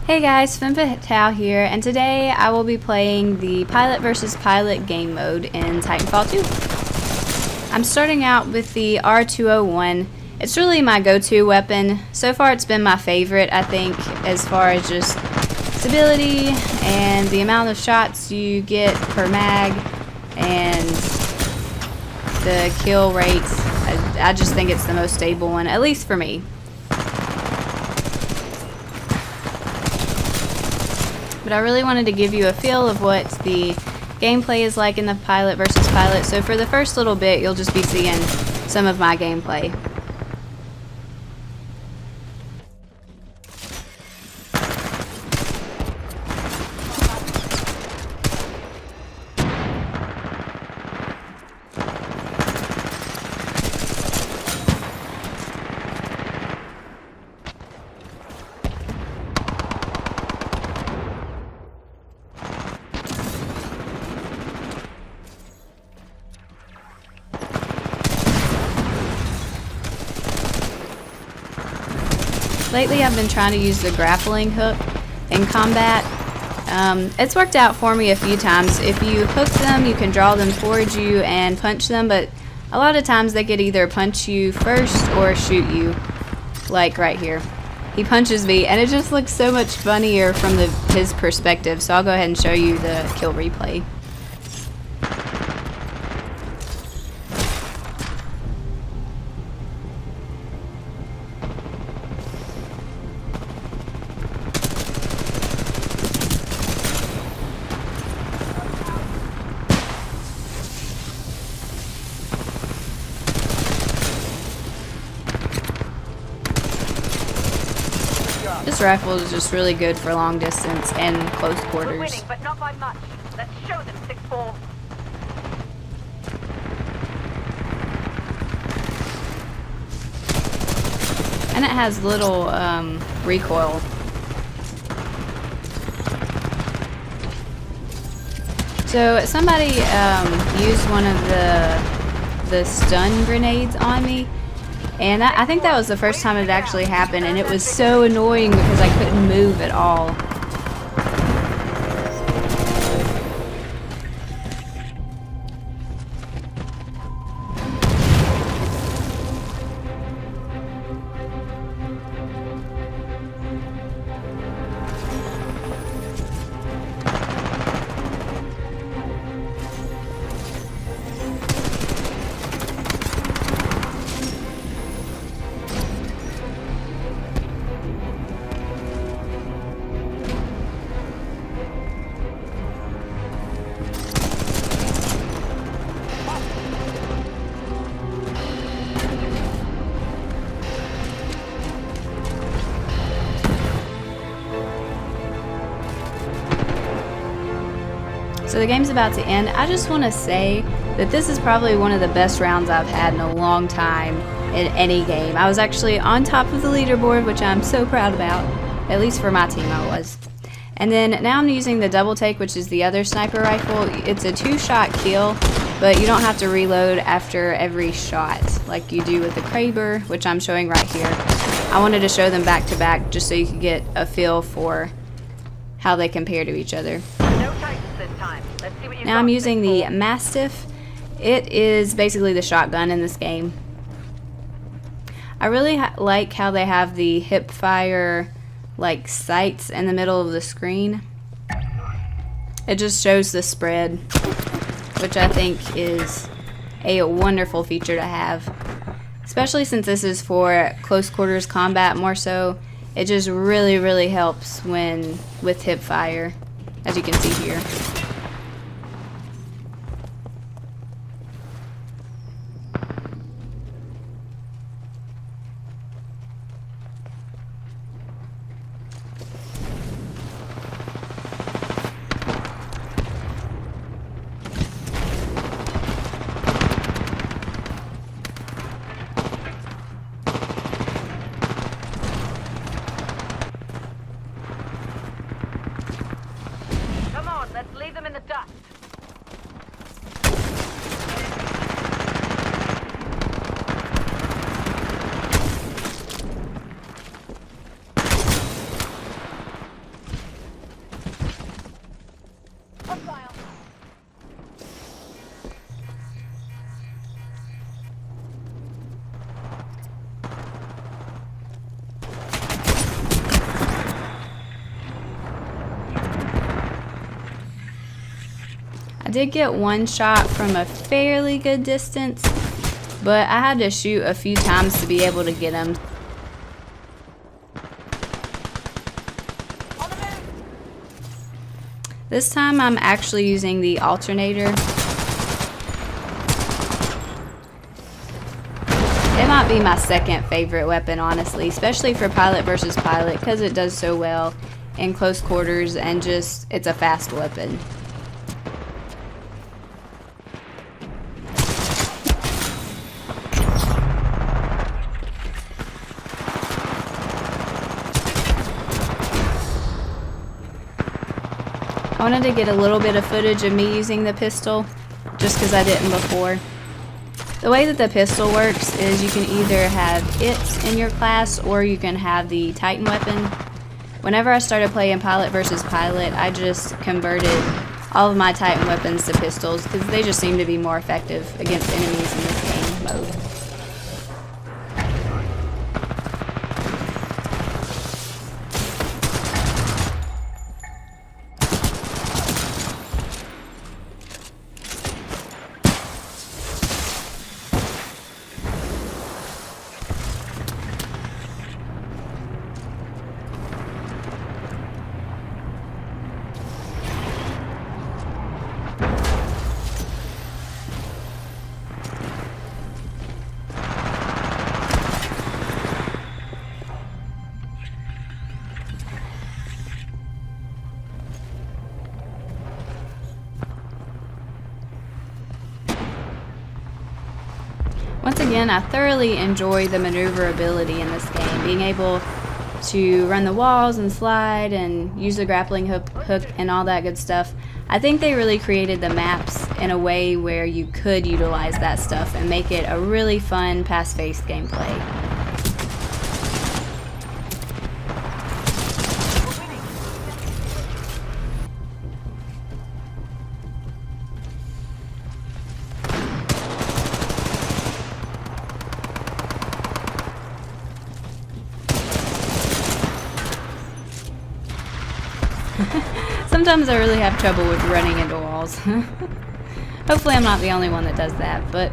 Hey guys, Tao here, and today I will be playing the Pilot versus Pilot game mode in Titanfall 2. I'm starting out with the R201. It's really my go-to weapon. So far it's been my favorite, I think, as far as just stability and the amount of shots you get per mag and the kill rates. I just think it's the most stable one, at least for me. But I really wanted to give you a feel of what the gameplay is like in the Pilot versus Pilot. So for the first little bit, you'll just be seeing some of my gameplay. Lately I've been trying to use the grappling hook in combat. It's worked out for me a few times. If you hook them, you can draw them towards you and punch them, but a lot of times they could either punch you first or shoot you, like right here. He punches me and it just looks so much funnier from his perspective, so I'll go ahead and show you the kill replay. This rifle is just really good for long distance and close quarters. We're winning, but not by much. Let's show them, 6-4. And it has little recoil. So somebody used one of the stun grenades on me. And I think that was the first time it actually happened, and it was so annoying because I couldn't move at all. So the game's about to end. I just want to say that this is probably one of the best rounds I've had in a long time in any game. I was actually on top of the leaderboard, which I'm so proud about. At least for my team I was. And then now I'm using the double take, which is the other sniper rifle. It's a 2-shot kill, but you don't have to reload after every shot like you do with the Kraber, which I'm showing right here. I wanted to show them back to back just so you could get a feel for how they compare to each other. Now I'm using the Mastiff. It is basically the shotgun in this game. I really like how they have the hip fire like sights in the middle of the screen. It just shows the spread, which I think is a wonderful feature to have, especially since this is for close quarters combat more so. It just really helps when with hip fire, as you can see here. Let's leave did get one shot from a fairly good distance, but I had to shoot a few times to be able to get him. This time I'm actually using the Alternator. It might be my second favorite weapon, honestly, especially for pilot versus pilot, because it does so well in close quarters and just, it's a fast weapon. I wanted to get a little bit of footage of me using the pistol, just because I didn't before. The way that the pistol works is you can either have it in your class or you can have the Titan weapon. Whenever I started playing pilot versus pilot, I just converted all of my Titan weapons to pistols because they just seem to be more effective against enemies in this game mode. Once again, I thoroughly enjoy the maneuverability in this game, being able to run the walls and slide and use the grappling hook and all that good stuff. I think they really created the maps in a way where you could utilize that stuff and make it a really fun, fast-paced gameplay. Sometimes I really have trouble with running into walls. Hopefully I'm not the only one that does that. But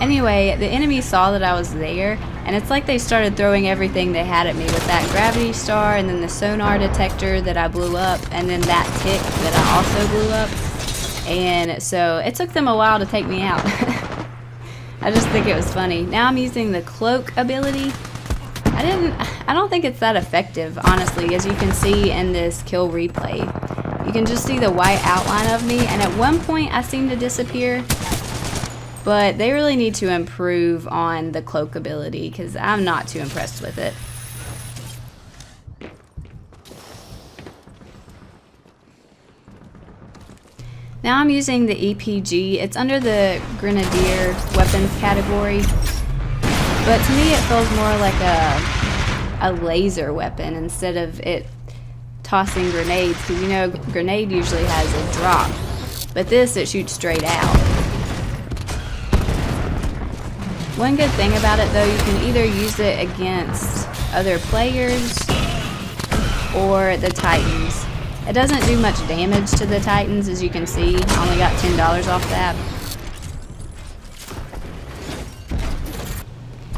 anyway, the enemy saw that I was there, and it's like they started throwing everything they had at me with that gravity star and then the sonar detector that I blew up and then that tick that I also blew up. And so it took them a while to take me out. I just think it was funny. Now I'm using the cloak ability. I don't think it's that effective, honestly, as you can see in this kill replay. You can just see the white outline of me, and at one point I seem to disappear, but they really need to improve on the cloak ability because I'm not too impressed with it. Now I'm using the EPG. It's under the Grenadier weapons category, but to me it feels more like a laser weapon instead of it tossing grenades, because you know grenade usually has a drop, but this it shoots straight out. One good thing about it though, you can either use it against other players or the Titans. It doesn't do much damage to the Titans, as you can see. I only got $10 off that.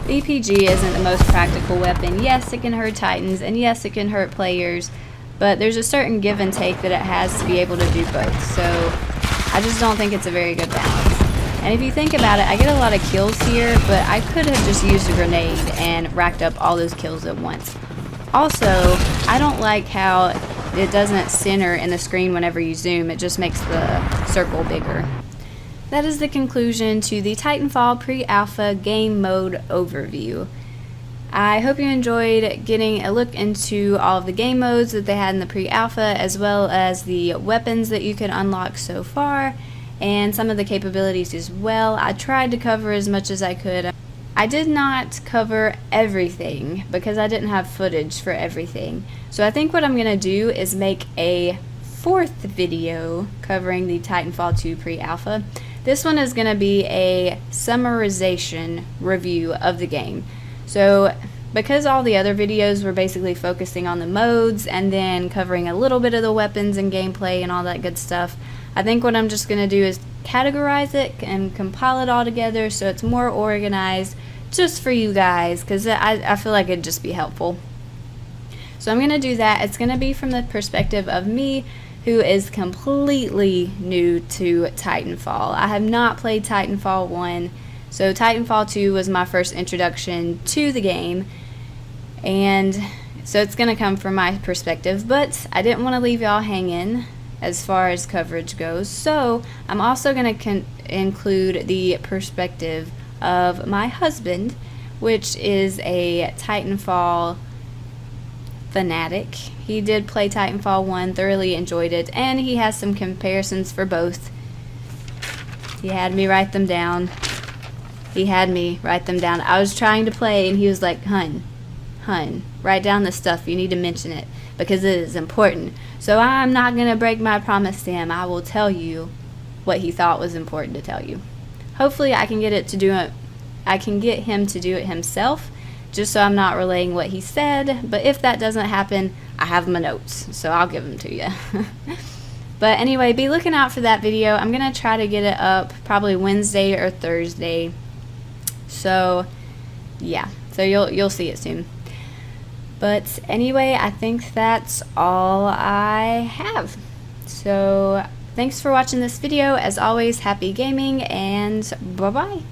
The EPG isn't the most practical weapon. Yes, it can hurt Titans, and yes, it can hurt players, but there's a certain give and take that it has to be able to do both, so I just don't think it's a very good balance. And if you think about it, I get a lot of kills here, but I could have just used a grenade and racked up all those kills at once. Also, I don't like how it doesn't center in the screen whenever you zoom. It just makes the circle bigger. That is the conclusion to the Titanfall pre-alpha game mode overview. I hope you enjoyed getting a look into all of the game modes that they had in the pre-alpha, as well as the weapons that you could unlock so far, and some of the capabilities as well. I tried to cover as much as I could. I did not cover everything because I didn't have footage for everything. So I think what I'm going to do is make a fourth video covering the Titanfall 2 pre-alpha. This one is going to be a summarization review of the game. So because all the other videos were basically focusing on the modes and then covering a little bit of the weapons and gameplay and all that good stuff, I think what I'm just going to do is categorize it and compile it all together so it's more organized just for you guys, because I feel like it'd just be helpful. So I'm going to do that. It's going to be from the perspective of me, who is completely new to Titanfall. I have not played Titanfall 1, so Titanfall 2 was my first introduction to the game, and so it's going to come from my perspective, but I didn't want to leave y'all hanging as far as coverage goes, so I'm also going to include the perspective of my husband, which is a Titanfall fanatic. He did play Titanfall 1, thoroughly enjoyed it, and he has some comparisons for both. He had me write them down. I was trying to play, and he was like, hun, write down this stuff. You need to mention it, because it is important. So I'm not going to break my promise to him. I will tell you what he thought was important to tell you. Hopefully I can get him to do it himself, just so I'm not relaying what he said. But if that doesn't happen, I have my notes, so I'll give them to you. But anyway, be looking out for that video. I'm going to try to get it up probably Wednesday or Thursday. So yeah, so you'll see it soon. But anyway, I think that's all I have. So thanks for watching this video. As always, happy gaming, and bye-bye.